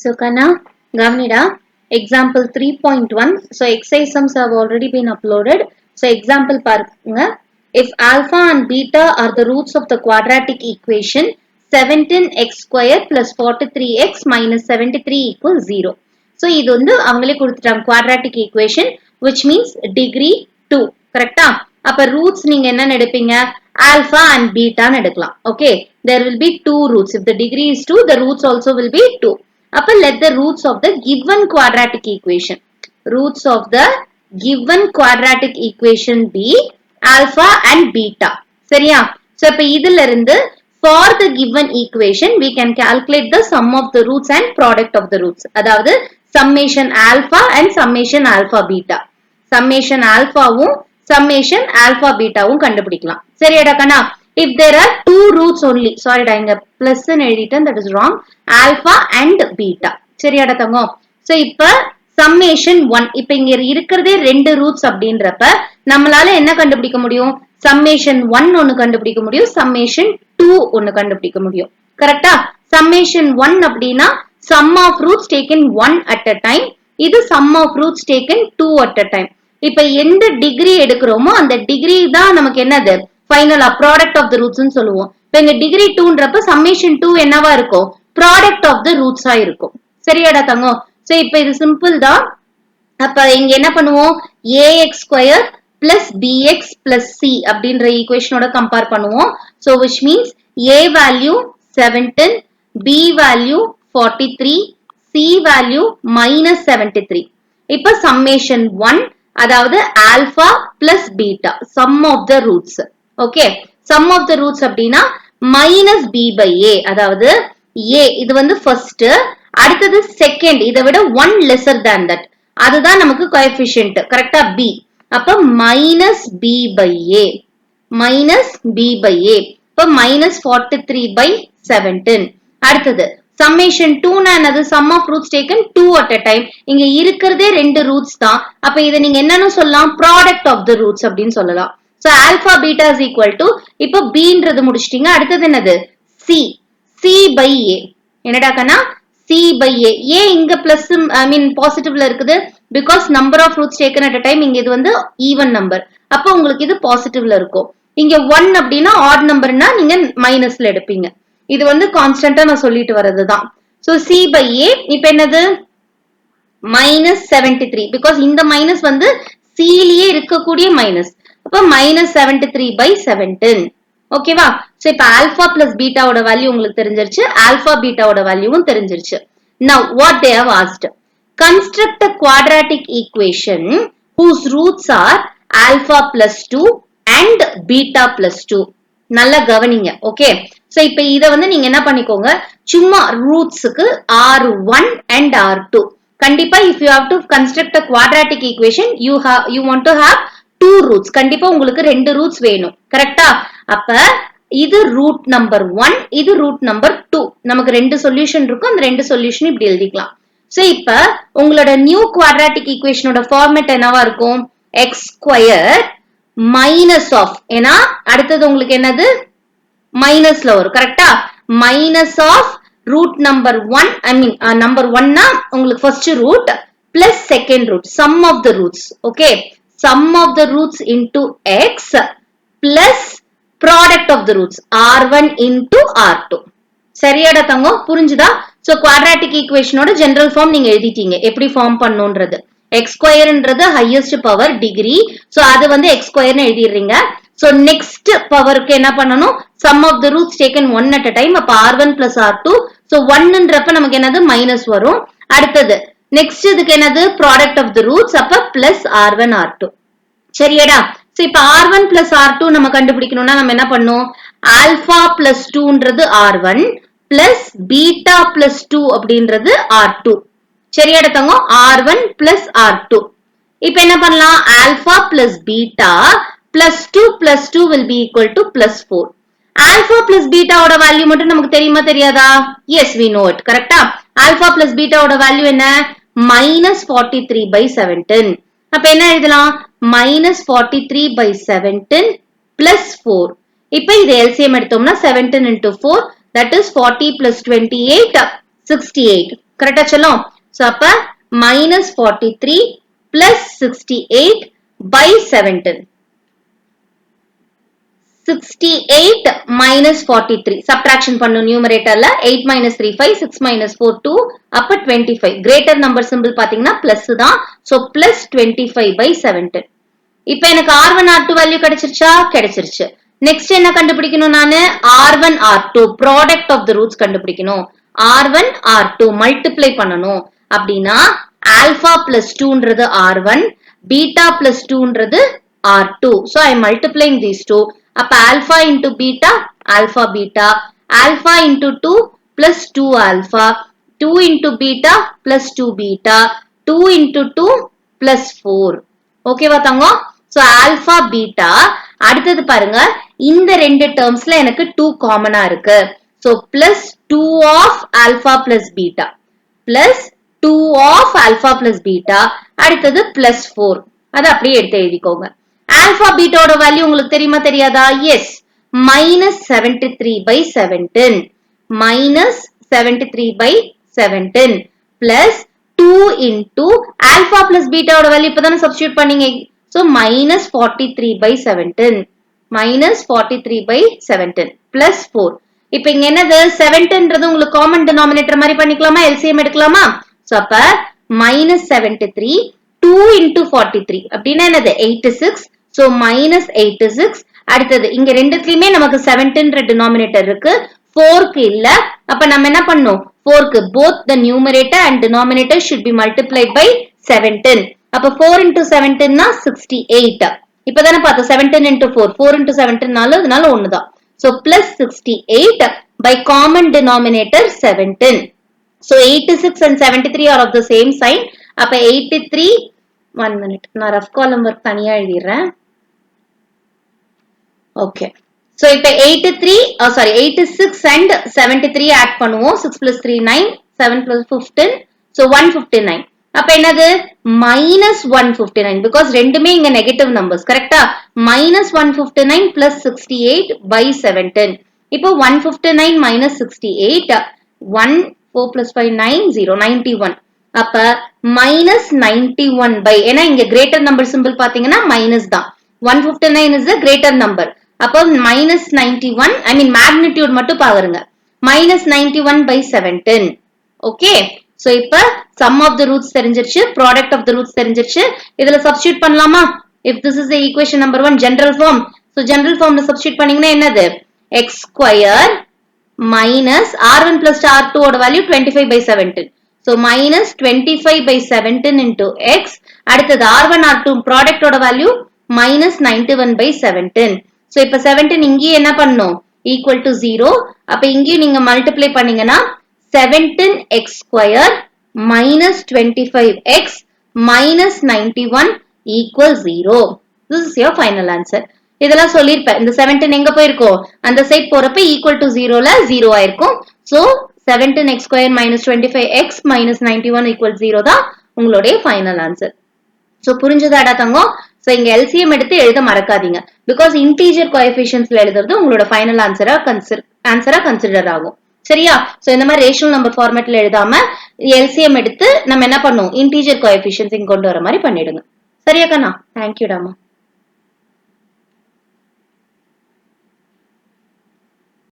So Kana, Gavnida, example 3.1. So exercise sums have already been uploaded. So example parunga. If alpha and beta are the roots of the quadratic equation 17x square plus 43x minus 73 equals 0. So இது வந்து அவங்களே கொடுத்துட்டாங்க quadratic equation which means degree 2. கரெக்டா? அப்ப roots நீங்க என்ன எடுப்பீங்க? Alpha and beta எடுக்கலாம். Okay. There will be two roots. If the degree is 2, the roots also will be 2. Upper let the roots of the given quadratic equation. Roots of the given quadratic equation be alpha and beta. சரியா? So, இப்ப இதில் இருந்து for the given equation, we can calculate the sum of the roots and product of the roots. அதாவது summation alpha and summation alpha beta. Summation alpha வும் summation alpha beta வும் கண்டுபிடிக்கலாம். சரியாடா கண்ணா? If there are two roots only, sorry டா இங்க plus ன்னு எழுதிட்டேன், that is wrong. Alpha and beta. சரியாடா Thangam? So இப்ப summation 1, இப்ப இங்க இருக்கிறதே ரெண்டு roots அப்படின்றப்ப நம்மளால என்ன கண்டுபிடிக்க முடியும்? Summation 1 ஒன்னு கண்டுபிடிக்க முடியும், summation 2 ஒன்னு கண்டுபிடிக்க முடியும். கரெக்டா? Summation 1 அப்படின்னா sum of roots taken 1 at a time. இது sum of roots taken 2 at a time. இப்ப எந்த டிகிரி எடுக்கிறோமோ அந்த டிகிரி தான் நமக்கு என்னது? ஃபைனலா ப்ராடக்ட் ஆஃப் த ரூட்ஸ்னு சொல்லுவோம். இப்ப இங்க டிகிரி 2ன்றப்ப சம்மேஷன் 2 என்னவா இருக்கும்? ப்ராடக்ட் ஆஃப் த ரூட்ஸா இருக்கும். சரியாடா தங்கம்? சோ இப்ப இது சிம்பிள் தான். அப்ப இங்க என்ன பண்ணுவோம்? ax square plus bx plus c அப்படின்ற ஈக்குவேஷனோட கம்பேர் பண்ணுவோம். So which means a value 17, b value 43, c value minus 73. இப்ப சம்மேஷன் 1 அதாவது alpha plus beta sum of the roots. Okay, sum of the roots அப்படின்னா minus b by a, அதாவது a இது வந்து first, அடுத்தது second, இதை விட 1 lesser than that, அதுதான் நமக்கு coefficient. கரெக்டா? b. அப்ப minus b by a, minus b by a. இப்ப minus 43 by 17. அடுத்தது summation 2 னா என்னது? sum of roots taken 2 at a time. இங்க இருக்கிறதே ரெண்டு roots தான். அப்ப இதை நீங்க என்னன்னு சொல்லலாம்? product of the roots அப்படின்னு சொல்லலாம். So alpha beta is equal to, இப்ப bன்றது முடிச்சிட்டீங்க, அடுத்தது என்னது? c. c by a. என்னடா கண்ணா? c by a. a இங்க plus I mean positive இருக்குது because number of roots taken at a time. இங்க இது வந்து even number. அப்ப உங்களுக்கு இது positive இருக்கும். இங்க 1 அப்படின்னா odd numberனா நீங்க minusல எடுப்பீங்க. இது வந்து கான்ஸ்டன்டா நான் சொல்லிட்டு வரதுதான். So c by a இப்ப என்னது? minus 73 because இந்த minus வந்து c லயே இருக்கக்கூடிய minus. அப்ப minus 73 by 17. ஓகேவா? சோ இப்ப alpha plus beta ஓட வேல்யூ உங்களுக்கு தெரிஞ்சிருச்சு, alpha beta ஓட வேல்யூவும் தெரிஞ்சிருச்சு. Now what they have asked, construct a quadratic equation whose roots are alpha plus 2 and beta plus 2. நல்ல கவனிங்க. ஓகே, சோ இப்ப இத வந்து நீங்க என்ன பண்ணிக்கோங்க, சும்மா ரூட்ஸ்க்கு r1 and r2. கண்டிப்பா if you have to construct a quadratic equation, you want to have two roots. கண்டிப்பா உங்களுக்கு ரெண்டு ரூட்ஸ் வேணும். கரெக்டா? அப்ப இது ரூட் நம்பர் 1, இது ரூட் நம்பர் 2. நமக்கு ரெண்டு சொல்யூஷன் இருக்கும், அந்த ரெண்டு சொல்யூஷன் இப்படி எழுதிக்கலாம். சோ இப்ப உங்களோட நியூ குவாட்ராட்டிக் ஈக்குவேஷனோட ஃபார்மேட் என்னவா இருக்கும்? x ஸ்கொயர் மைனஸ் ஆஃப், ஏன்னா அடுத்தது உங்களுக்கு என்னது? மைனஸ்ல வரும். கரெக்டா? Minus of root number 1, I mean number 1னா உங்களுக்கு first root plus second root, sum of the roots. Okay, sum of the roots into x plus product of the roots r1 into r2. சரியாடா தங்கம்? புரிஞ்சுதா? So quadratic equationோட general form நீங்க எழுதிட்டீங்க, எப்படி form பண்ணனும்ன்றது. x ஸ்கொயர்ன்றது ஹையஸ்ட் பவர் டிகிரி, சோ அது வந்து x ஸ்கொயர்னு எழுதிடுறீங்க. சோ நெக்ஸ்ட் பவருக்கு என்ன பண்ணனும்? sum of the roots taken 1 at a time. அப்ப r1 plus r2. சோ 1ன்றப்ப நமக்கு என்னது? மைனஸ் வரும். அடுத்தது நெக்ஸ்ட் இதுக்கு என்னது? ப்ராடக்ட் ஆஃப் தி ரூட்ஸ், அப்ப பிளஸ் r1 r2. சரியாடா? சோ இப்ப r1 plus r2 நம்ம கண்டுபிடிக்கணும்னா நம்ம என்ன பண்ணோம்? Alpha plus 2ன்றது r1 plus beta plus 2 அப்படின்றது r2. சரியாடா தங்கம்? r1 plus r2. இப்ப என்ன பண்ணலாம்? Alpha plus beta plus 2 plus 2 will be equal to plus 4. Alpha plus beta ஓட வேல்யூ மட்டும் நமக்கு தெரியுமா தெரியாதா? Yes, we know it. கரெக்டா? ஆல்பா plus பீட்டா ஓட வேல்யூ என்ன? minus 43 by 17. அப்ப என்ன எழுதலாம்? minus 43 by 17 plus 4. இப்ப இது LCM எடுத்தோம்னா 17 into 4, that is 40 plus 28, 68. கரெக்டா சொல்லும். சோ அப்ப -43 plus 68 by 17. 68 minus 43. Subtraction பண்ணு numeratorல 8 minus 3 5, 6 minus 4 2, அப்ப 25. Greater number symbol பாத்தீங்கன்னா plus தான். So plus 25 by 17. இப்ப எனக்கு R1 R2 வேல்யூ கிடைச்சிருச்சா? கிடைச்சிருச்சு. நெக்ஸ்ட் என்ன கண்டுபிடிக்கணும் நானு? R1 R2 product of the roots கண்டுபிடிக்கணும். R1 R2 multiply பண்ணணும். அப்படின்னா alpha plus 2ன்றது R1, beta plus 2ன்றது R2. So I am multiplying these two. அப்ப alpha into beta, alpha beta, alpha into 2 plus 2 alpha, 2 into beta plus 2 beta, 2 into 2 plus 4. ஓகேவா தங்கம்? So alpha beta, அடுத்தது பாருங்க, இந்த ரெண்டு termsல எனக்கு 2 காமனா இருக்கு. So plus 2 of alpha plus beta, plus 2 of alpha plus beta, அடுத்தது plus 4. அது அப்படியே எடுத்து எழுதிக்கோங்க. Alpha beta ஓட வேல்யூ உங்களுக்கு தெரியுமா தெரியாதா? Yes. Minus 73 by 17. Minus 73 by 17. Plus 2 into alpha plus beta ஓட வேல்யூ இப்பதானே substitute பண்ணீங்க. So minus 43 by 17. Minus 43 by 17. Plus 4. இப்ப இங்க என்னது? 17ன்றது உங்களுக்கு common denominator மாதிரி பண்ணிக்கலாமா? LCM எடுக்கலாமா? So அப்ப minus 73 2 into 43. அப்படின்னா என்னது? 86. So minus 86. அடுத்தது இங்க ரெண்டுத்துலயுமே நமக்கு 17 denominator இருக்கு. 4க்கு இல்ல. அப்ப நம்ம என்ன பண்ணோம்? 4க்கு both the numerator and denominator should be multiplied by 17. அப்ப 4 into 17 னா 68. இப்பதானே பார்த்தோம் 17 into 4. 4 into 17 அதனால ஒண்ணுதான். So plus 68 by common denominator 17. So 86 and 73 are of the same sign. அப்ப 83 1 minute. நான் rough column work தனியா எழுதிடுறேன். Okay. So இப்ப 86 and 73 add பண்ணுவோம். 6 plus 3 9, 7 plus 15. So 159. அப்ப என்னது? Minus 159 because ரெண்டுமே இங்க negative numbers. கரெக்டா? Minus 159 plus 68 by 17. இப்போ 159 minus 68. 1 4 plus 5 9 0 91. அப்ப minus 91 by ஏன்னா இங்க greater number symbol பாத்தீங்கன்னா minus தான். 159 is the greater number. அப்ப minus 91, I mean magnitude மட்டும் பாருங்க. Minus 91 by 17. Okay. So இப்ப sum of the roots தெரிஞ்சிருச்சு, product of the roots தெரிஞ்சிருச்சு. இதுல substitute பண்ணலாமா? If this is the equation number 1 general form. So general formல substitute பண்ணீங்கன்னா என்னது? X square minus R1 plus R2 ஓட value 25 by 17. So minus 25 by 17 into X. அடுத்தது R1 R2 product ஓட value minus 91 by 17. So இப்ப 17 இங்கேயே என்ன பண்ணும்? Equal to 0. அப்ப இங்கேயும் நீங்க multiply பண்ணீங்கன்னா 17x square minus 25x minus 91 equals 0. This is your final answer. இதெல்லாம் சொல்லிருப்பேன். இந்த 17 எங்க போயிருக்கோம்? அந்த சைட் போறப்ப equal to 0ல 0 ஆயிருக்கும். So 17x square minus 25x minus 91 equals 0 தான் உங்களுடைய final answer. So புரிஞ்சதாடா தங்கம்? So இங்க LCM எடுத்து எழுத மறக்காதீங்க. Because integer coefficientsல எழுதுறது உங்களோட final answer-ஆ consider ஆகும். சரியா? So இந்த மாதிரி ரேஷனல் நம்பர் ஃபார்மேட்ல எழுதாம LCM எடுத்து நம்ம என்ன பண்ணுவோம்? integer coefficients இங்க கொண்டு வர மாதிரி பண்ணிடுங்க. சரியா கண்ணா? Thank you டாமா.